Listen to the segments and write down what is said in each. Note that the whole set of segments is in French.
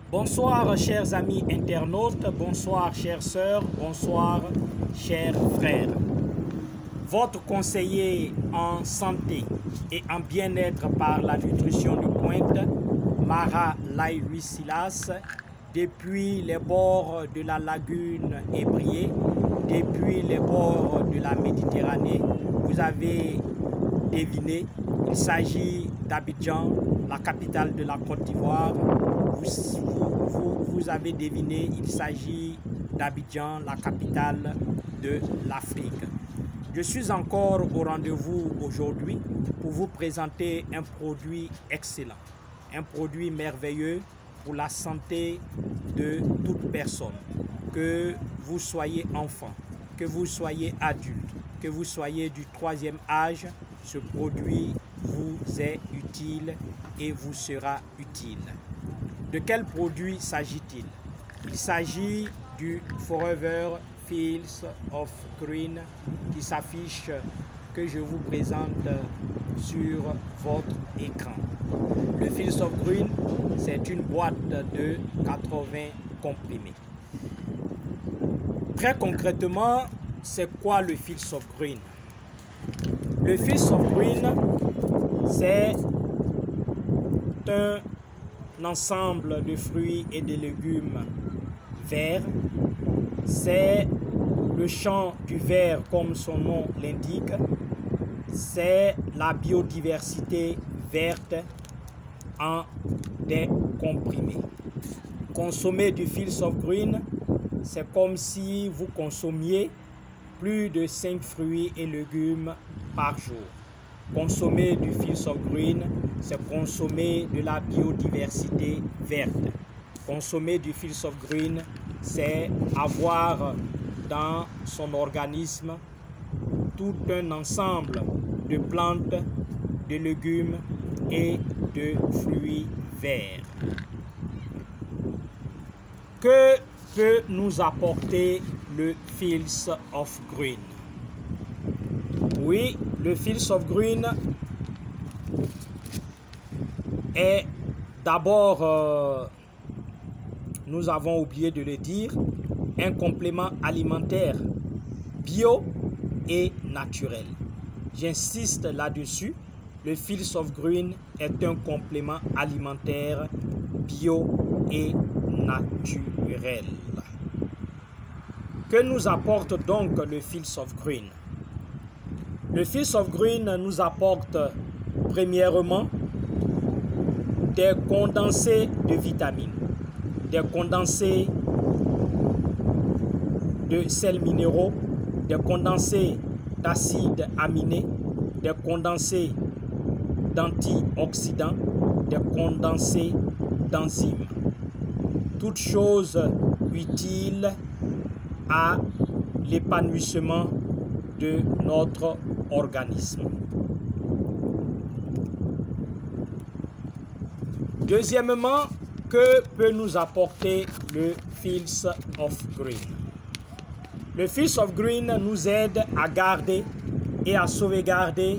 Bonsoir chers amis internautes, bonsoir chères sœurs, bonsoir chers frères. Votre conseiller en santé et en bien-être par la nutrition de pointe, Mara Laï Silas, depuis les bords de la lagune Ébrié, depuis les bords de la Méditerranée. Vous avez deviné, il s'agit d'Abidjan, la capitale de la Côte d'Ivoire. Vous avez deviné, il s'agit d'Abidjan, la capitale de l'Afrique. Je suis encore au rendez-vous aujourd'hui pour vous présenter un produit excellent, un produit merveilleux pour la santé de toute personne. Que vous soyez enfant, que vous soyez adulte, que vous soyez du 3e âge, ce produit vous est utile et vous sera utile. De quel produit s'agit-il? Il s'agit du Forever Fields of Green qui s'affiche, que je vous présente sur votre écran. Le Fields of Green, c'est une boîte de 80 comprimés. Très concrètement, c'est quoi le Fields of Green? Le Fields of Green, c'est un ensemble de fruits et de légumes verts. C'est le champ du vert comme son nom l'indique. C'est la biodiversité verte en des comprimés. Consommer du Fields of Green, c'est comme si vous consommiez plus de 5 fruits et légumes par jour. Consommer du Fields of Green, c'est consommer de la biodiversité verte. Consommer du Fields of Green, c'est avoir dans son organisme tout un ensemble de plantes, de légumes et de fruits verts. Que peut nous apporter le Fields of Green? Oui, le Fields of Green est d'abord, nous avons oublié de le dire, un complément alimentaire bio et naturel. J'insiste là-dessus, le Fields of Green est un complément alimentaire bio et naturel. Que nous apporte donc le Fields of Green? Le Fields of Green nous apporte premièrement des condensés de vitamines, des condensés de sels minéraux, des condensés d'acides aminés, des condensés d'antioxydants, des condensés d'enzymes. Toutes choses utiles à l'épanouissement de notre organisme. Deuxièmement, que peut nous apporter le Fields of Green? Le Fields of Green nous aide à garder et à sauvegarder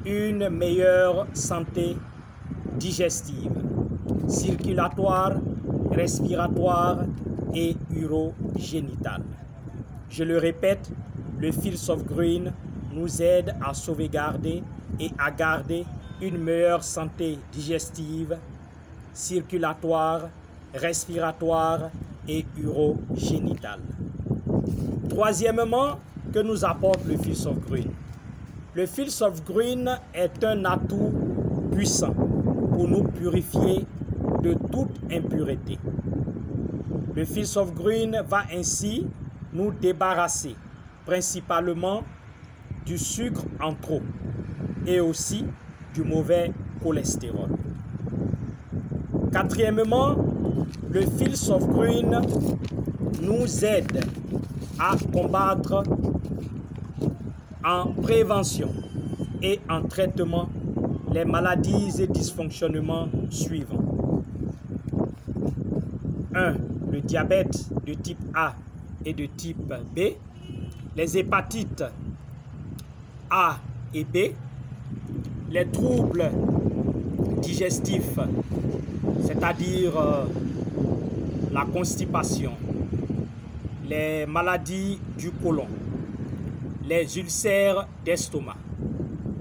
une meilleure santé digestive, circulatoire, respiratoire et urogénitale. Je le répète, le Fields of Green nous aide à sauvegarder et à garder une meilleure santé digestive, circulatoire, respiratoire et urogénitale. Troisièmement, que nous apporte le Fields of Green? Le Fields of Green est un atout puissant pour nous purifier de toute impureté. Le Fields of Green va ainsi nous débarrasser principalement du sucre en trop et aussi du mauvais cholestérol. Quatrièmement, le Fields of Green nous aide à combattre en prévention et en traitement les maladies et dysfonctionnements suivants. 1. Le diabète de type A et de type B, les hépatites A et B, les troubles digestifs, c'est-à-dire la constipation, les maladies du côlon, les ulcères d'estomac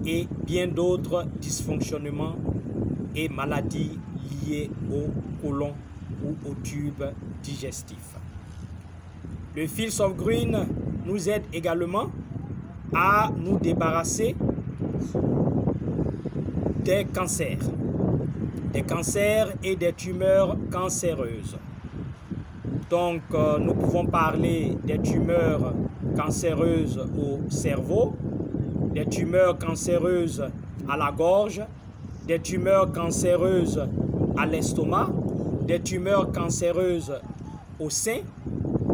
et bien d'autres dysfonctionnements et maladies liées au côlon ou au tube digestif. Le Fields of Green nous aide également à nous débarrasser des cancers et des tumeurs cancéreuses. Donc, nous pouvons parler des tumeurs cancéreuses au cerveau, des tumeurs cancéreuses à la gorge, des tumeurs cancéreuses à l'estomac, des tumeurs cancéreuses au sein,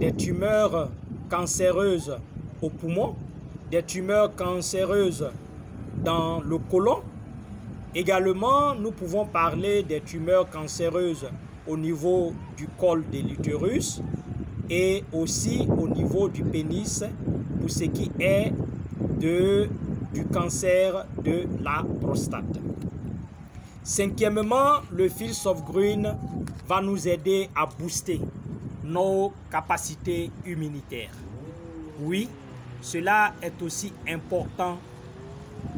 des tumeurs cancéreuses au poumon, des tumeurs cancéreuses dans le côlon. Également, nous pouvons parler des tumeurs cancéreuses au niveau du col de l'utérus et aussi au niveau du pénis pour ce qui est du cancer de la prostate. Cinquièmement, le Fields of Green va nous aider à booster nos capacités immunitaires. Oui, cela est aussi important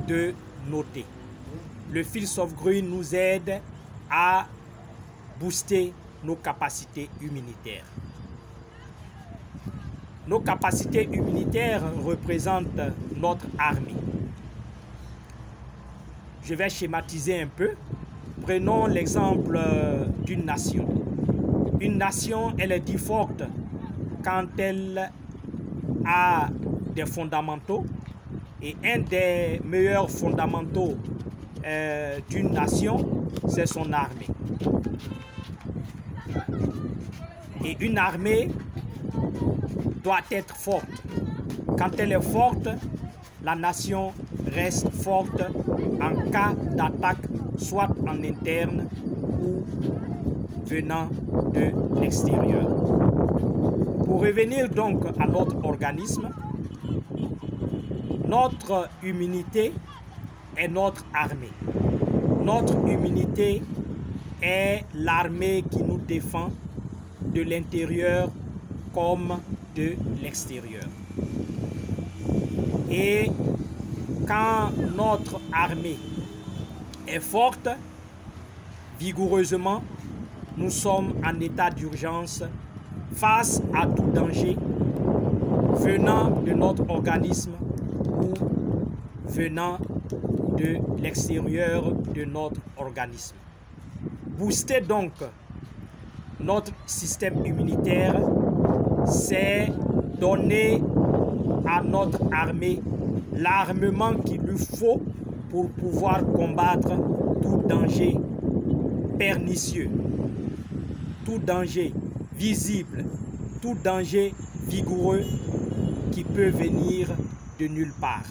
de noter. Le Fields of Green nous aide à booster nos capacités immunitaires. Nos capacités immunitaires représentent notre armée. Je vais schématiser un peu. Prenons l'exemple d'une nation. Une nation, elle est dit forte quand elle a des fondamentaux. Et un des meilleurs fondamentaux d'une nation, c'est son armée. Et une armée doit être forte. Quand elle est forte, la nation reste forte en cas d'attaque, soit en interne ou venant de l'extérieur. Pour revenir donc à notre organisme, notre immunité est notre armée. Notre immunité est l'armée qui nous défend de l'intérieur comme de l'extérieur. Et quand notre armée est forte, vigoureusement, nous sommes en état d'urgence face à tout danger venant de notre organisme ou venant de l'extérieur de notre organisme. Booster donc notre système immunitaire, c'est donner à notre armée l'armement qu'il lui faut pour pouvoir combattre tout danger pernicieux, tout danger visible, tout danger vigoureux qui peut venir de nulle part.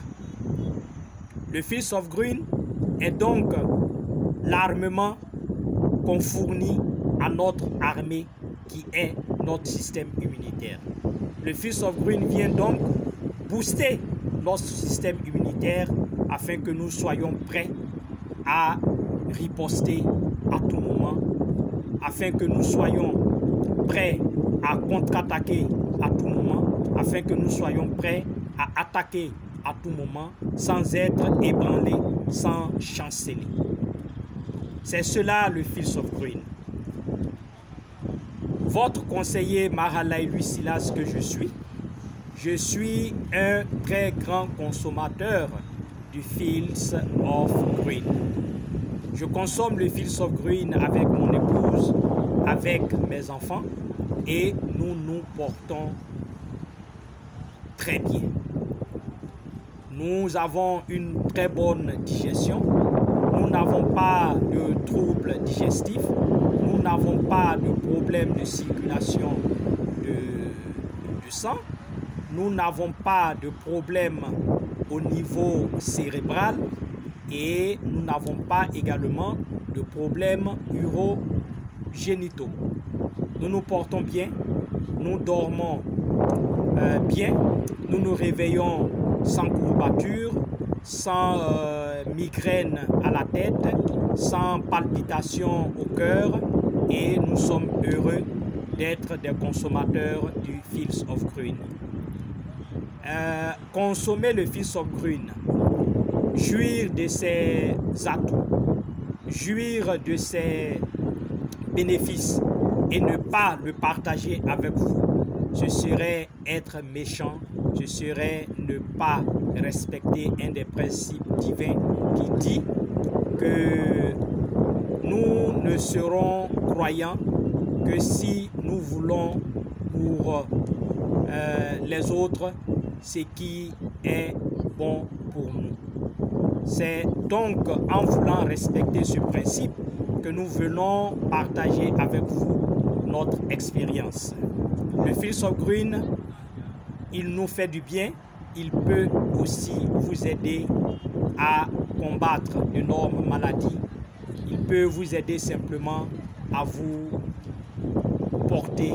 Le Fields of Green est donc l'armement qu'on fournit à notre armée qui est notre système immunitaire. Le Fields of Green vient donc booster notre système immunitaire afin que nous soyons prêts à riposter à tout moment, afin que nous soyons prêts à contre-attaquer à tout moment, afin que nous soyons prêts à attaquer à tout moment sans être ébranlés, sans chanceler. C'est cela le Fields of Green. Votre conseiller Maralay Louis Silas que je suis un très grand consommateur du Fields of Green. Je consomme le Fields of Green avec mon épouse, avec mes enfants et nous nous portons très bien. Nous avons une très bonne digestion. Nous n'avons pas de troubles digestifs. Nous n'avons pas de problème de circulation du sang. Nous n'avons pas de problème au niveau cérébral et nous n'avons pas également de problèmes urogénitaux. Nous nous portons bien, nous dormons bien, nous nous réveillons sans courbature, sans migraine à la tête, sans palpitation au cœur et nous sommes heureux d'être des consommateurs du Fields of Green. Consommer le Fields of Green, jouir de ses atouts, jouir de ses bénéfices et ne pas le partager avec vous, ce serait être méchant, ce serait ne pas respecter un des principes divins qui dit que nous ne serons croyants que si nous voulons pour les autres ce qui est bon pour nous. C'est donc en voulant respecter ce principe que nous venons partager avec vous notre expérience. Le Fields of Green, il nous fait du bien, il peut aussi vous aider à combattre d'énormes maladies. Il peut vous aider simplement à vous porter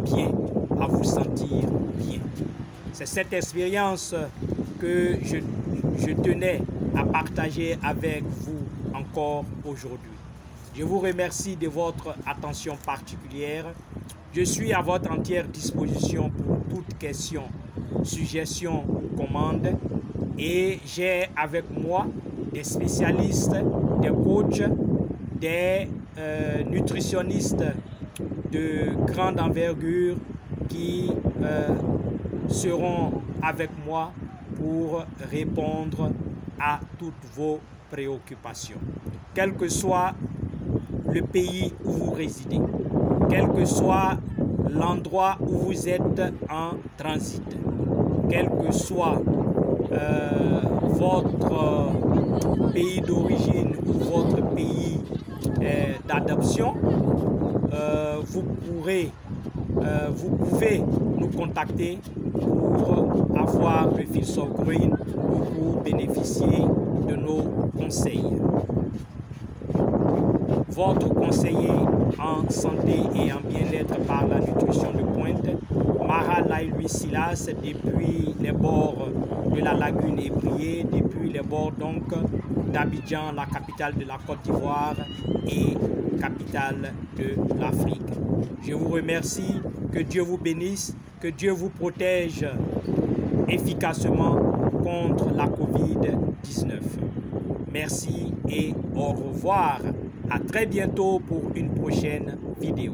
bien, à vous sentir bien. C'est cette expérience que je tenais à partager avec vous encore aujourd'hui. Je vous remercie de votre attention particulière. Je suis à votre entière disposition pour toute question, suggestion ou commande. Et j'ai avec moi des spécialistes, des coachs, des nutritionnistes de grande envergure qui seront avec moi pour répondre à toutes vos préoccupations. Quel que soit le pays où vous résidez, quel que soit l'endroit où vous êtes en transit, quel que soit votre pays d'origine ou votre pays d'adoption, vous pouvez nous contacter pour avoir le Fields of Green ou pour bénéficier de nos conseils. Votre conseiller en santé et en bien-être par la nutrition de pointe, Mara Laï Silas, depuis les bords de la lagune Ébrié, depuis les bords donc d'Abidjan, la capitale de la Côte d'Ivoire et capitale de l'Afrique. Je vous remercie, que Dieu vous bénisse, que Dieu vous protège efficacement contre la COVID-19. Merci et au revoir. À très bientôt pour une prochaine vidéo.